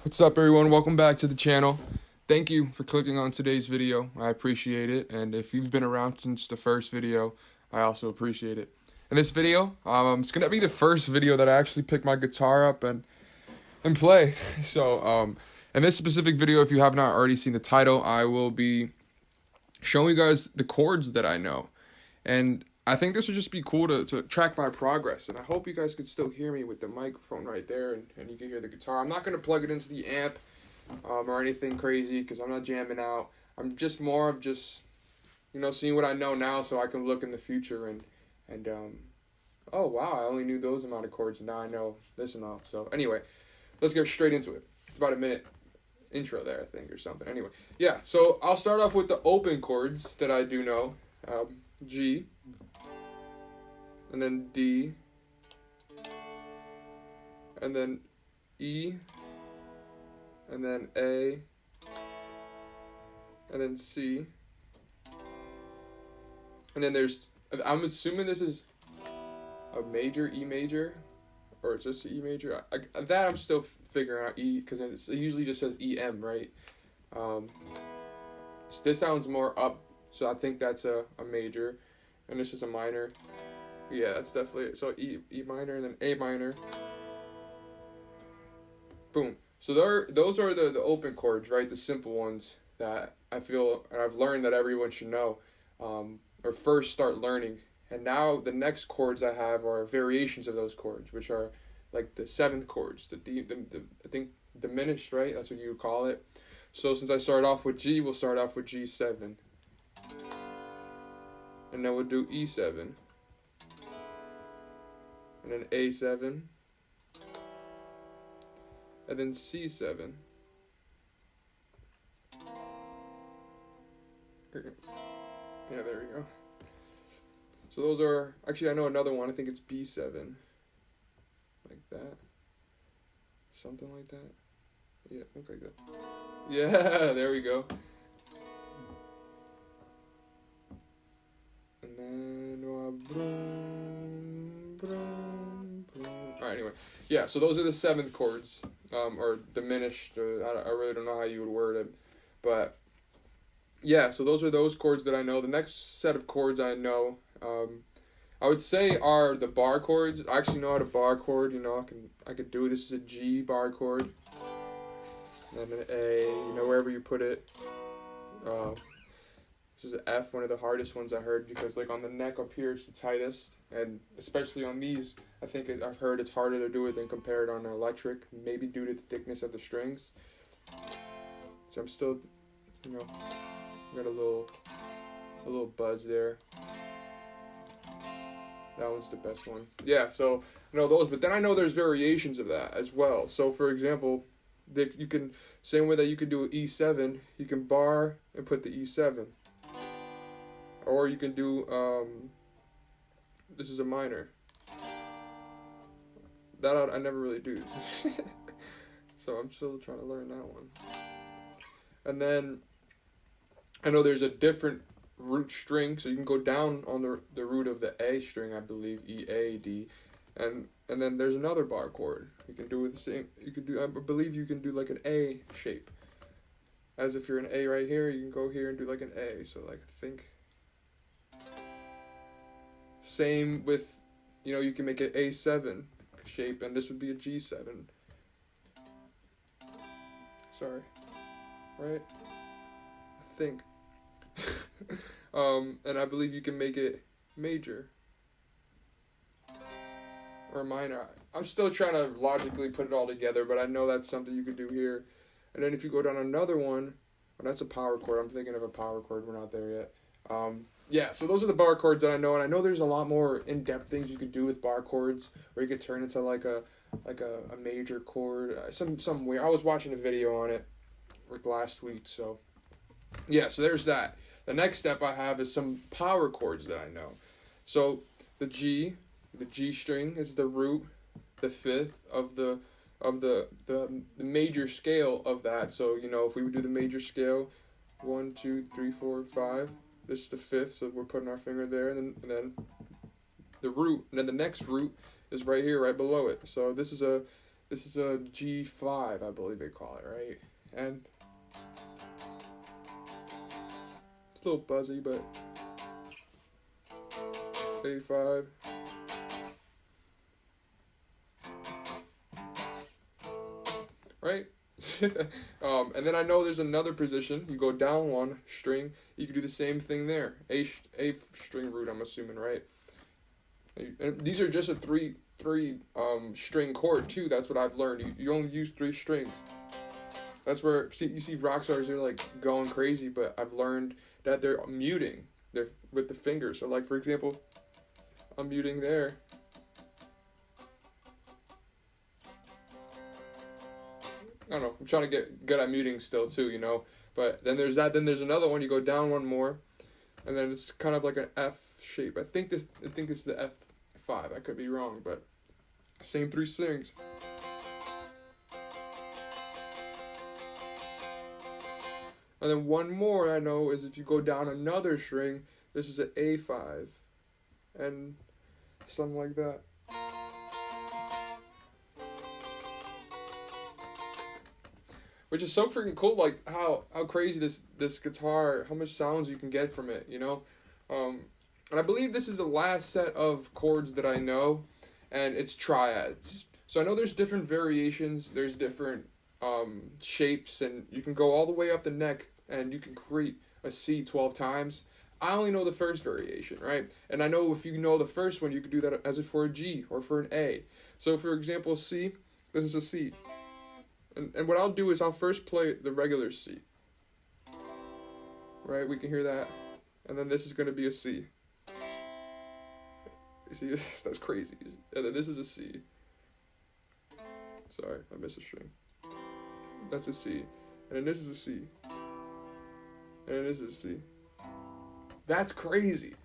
What's up, everyone? Welcome back to the channel. Thank you for clicking on today's video. I appreciate it. And if you've been around since the first video, I also appreciate it. In this video, it's going to be the first video that I actually pick my guitar up and play. So, in this specific video, if you have not already seen the title, I will be showing you guys the chords that I know. And I think this would just be cool to track my progress. And I hope you guys can still hear me with the microphone right there and you can hear the guitar. I'm not going to plug it into the amp or anything crazy because I'm not jamming out. I'm just more of seeing what I know now so I can look in the future and oh wow, I only knew those amount of chords and now I know this amount. So anyway, let's get straight into it. It's about a minute intro there, I think, or something. Anyway, yeah, so I'll start off with the open chords that I do know. G, and then D, and then E, and then A, and then C, and then I'm assuming this is a major, E major, or just an E major. That I'm still figuring out, E, because it usually just says EM, right? So this sounds more up, so I think that's a major, and this is a minor. Yeah, that's definitely it. So E minor and then A minor. Boom. So those are the open chords, right? The simple ones that I feel and I've learned that everyone should know, or first start learning. And now the next chords I have are variations of those chords, which are like the seventh chords, the I think diminished, right? That's what you would call it. So since I started off with G, we'll start off with G7. And then we'll do E7. And then A7. And then C7. Yeah, there we go. So those are, actually I know another one, I think it's B7. Like that. Something like that. Yeah, looks like that. Yeah, there we go. And then, alright, anyway. Yeah, so those are the seventh chords, or diminished, or I really don't know how you would word it, but yeah, so those are those chords that I know. The next set of chords I know, I would say are the bar chords. I actually know how to bar chord, I could do it. This is a G bar chord, and an A, wherever you put it. This is an F, one of the hardest ones I heard, because like on the neck up here it's the tightest, and especially on these, I've heard it's harder to do it than compared on an electric, maybe due to the thickness of the strings. So I'm still, got a little buzz there. That one's the best one. Yeah, so I know those, but then I know there's variations of that as well. So for example, you can, same way that you could do an E7, you can bar and put the E7. Or you can do, this is a minor. That I never really do. So I'm still trying to learn that one. And then, I know there's a different root string, so you can go down on the root of the A string, I believe, E, A, D. And then there's another bar chord. You can do it the same, I believe you can do like an A shape. As if you're an A right here, you can go here and do like an A. So like, same with, you can make an A7 shape, and this would be a G7. Sorry. Right? I think. And I believe you can make it major. Or minor. I'm still trying to logically put it all together, but I know that's something you could do here. And then if you go down another one, that's a power chord. I'm thinking of a power chord. We're not there yet. Yeah, so those are the bar chords that I know, and I know there's a lot more in-depth things you could do with bar chords, where you could turn into like a major chord, some weird. I was watching a video on it like last week, so yeah, so there's that. The next step I have is some power chords that I know. So the G string is the root, the fifth of the major scale of that. So if we would do the major scale, 1, 2, 3, 4, 5. This is the fifth, so we're putting our finger there, and then the root, and then the next root is right here, right below it. So this is This is a G5, I believe they call it, right? And it's a little buzzy, but A5. Right? And then I know there's another position. You go down one string, you can do the same thing there. A string root, I'm assuming, right? And these are just a three string chord too. That's what I've learned. You only use 3 strings. That's where you see rock stars, they're like going crazy, but I've learned that they're muting. They're with the fingers. So like for example, I'm muting there. I don't know. I'm trying to get good at muting still too, you know. But then there's that. Then there's another one. You go down one more, and then it's kind of like an F shape. I think it's the F5. I could be wrong, but same 3 strings. And then one more I know is if you go down another string, this is an A5, and something like that. Which is so freaking cool, like how crazy this guitar, how much sounds you can get from it, you know? And I believe this is the last set of chords that I know, and it's triads. So I know there's different variations, there's different shapes, and you can go all the way up the neck, and you can create a C 12 times. I only know the first variation, right? And I know if you know the first one, you could do that as if for a G or for an A. So for example, C, this is a C. And what I'll do is I'll first play the regular C. Right, we can hear that. And then this is going to be a C. You see, that's crazy. And then this is a C. Sorry, I missed a string. That's a C. And then this is a C. And then this is a C. That's crazy.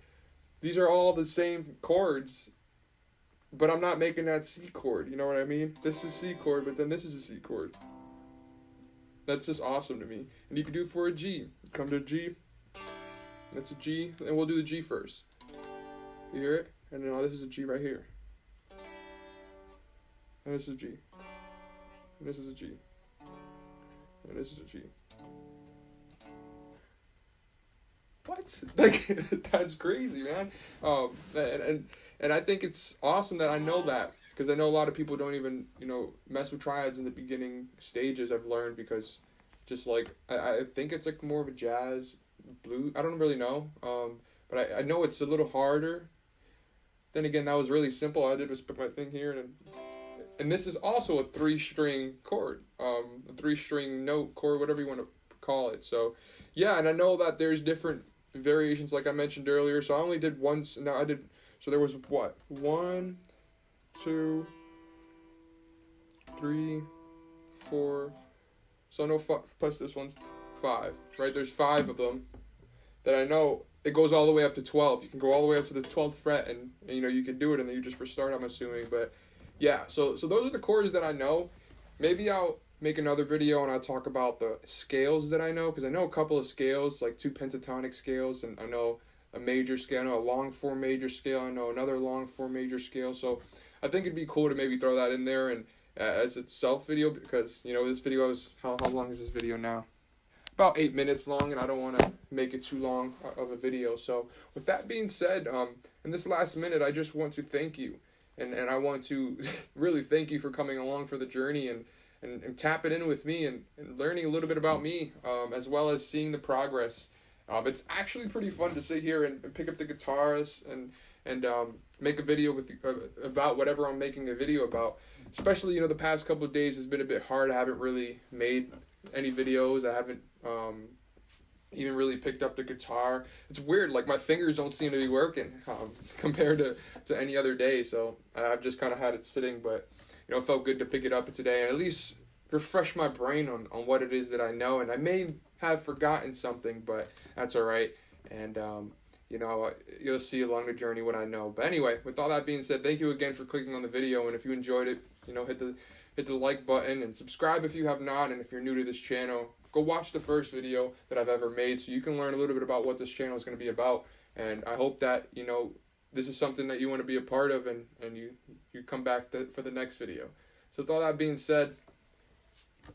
These are all the same chords, but I'm not making that C chord, you know what I mean? This is C chord, but then this is a C chord. That's just awesome to me. And you can do it for a G. Come to a G, that's a G, and we'll do the G first. You hear it? And then this is a G right here. And this is a G. And this is a G. And this is a G. What? Like, that's crazy, man. And I think it's awesome that I know that, because I know a lot of people don't even, you know, mess with triads in the beginning stages. I've learned, because just like I think it's like more of a jazz blues. I don't really know, but I know it's a little harder. Then again, that was really simple. All I did was put my thing here, and this is also a 3-string chord, a 3-string note chord, whatever you want to call it. So yeah, and I know that there's different variations, like I mentioned earlier. So I only did once. Now I did. So there was what? 1, 2, 3, 4. So no plus this one's 5. Right? There's 5 of them that I know. It goes all the way up to 12. You can go all the way up to the 12th fret, and you know you can do it, and then you just restart. I'm assuming, but yeah. So those are the chords that I know. Maybe I'll make another video and I'll talk about the scales that I know, because I know a couple of scales, like 2 pentatonic scales, and I know a major scale. I know a long 4 major scale. I know another long 4 major scale. So I think it'd be cool to maybe throw that in there and as a self video, because you know this video is how long is this video now? About 8 minutes long, and I don't want to make it too long of a video. So with that being said, in this last minute, I just want to thank you, and I want to really thank you for coming along for the journey and tapping in with me and learning a little bit about me, as well as seeing the progress. It's actually pretty fun to sit here and pick up the guitars and make a video with about whatever I'm making a video about. Especially, you know, the past couple of days has been a bit hard. I haven't really made any videos. I haven't even really picked up the guitar. It's weird, like my fingers don't seem to be working compared to any other day. So I've just kind of had it sitting, but you know, it felt good to pick it up today and at least refresh my brain on what it is that I know. And I may have forgotten something, but that's all right. And you know, you'll see along the journey what I know. But anyway, with all that being said, thank you again for clicking on the video. And if you enjoyed it, you know, hit the like button and subscribe if you have not. And if you're new to this channel, go watch the first video that I've ever made so you can learn a little bit about what this channel is going to be about. And I hope that, you know, this is something that you want to be a part of, and you come back for the next video. So with all that being said,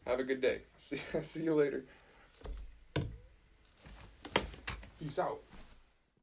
have a good day. See you later. Peace out.